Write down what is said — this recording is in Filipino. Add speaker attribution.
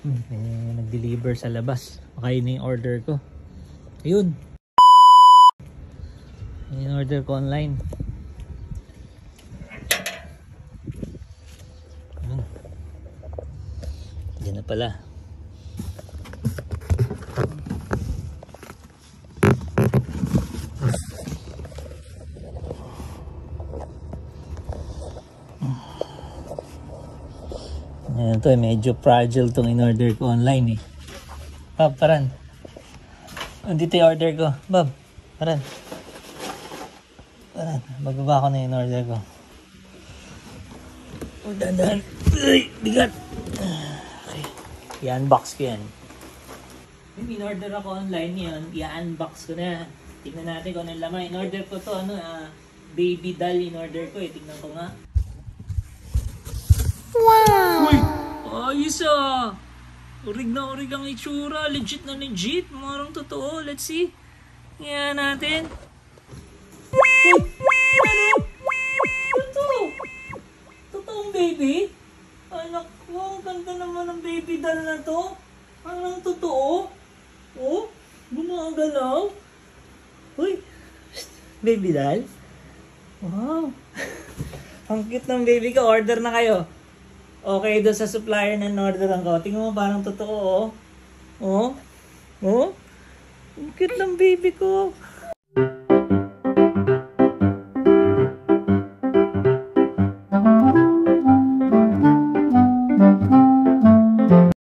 Speaker 1: May nag-deliver sa labas. Makain na yung order ko. Ayun. Yung order ko online. Diyan na pala. Ayan to, medyo fragile tong in-order ko online eh. Bob, paran. Andito yung order ko. Bob, paran. Paran, bababa ko na yung order ko. Dahan-dahan. Ay, bigat. Okay. I-unbox ko yan. Yung in-order ako online yan, i-unbox ko na. Tingnan natin kung ano yung laman. In-order ko to, baby doll in-order ko eh. Tingnan ko nga. Wow! Uy! Ayos ah! Urig na urig ang itsura. Legit na legit. Marang totoo. Let's see. Yan natin. Uy! Ano? Totoo! Totoong baby? Anak ko, ang ganda naman ng baby doll na to. Parang totoo. Oh, gumagalaw. Uy! Baby doll? Wow! Ang cute ng baby ko. Order na kayo. Okay, doon sa supplier na in-orderan ko. Tingnan mo, parang totoo, oh. Oh? Oh? Ang cute ng baby ko.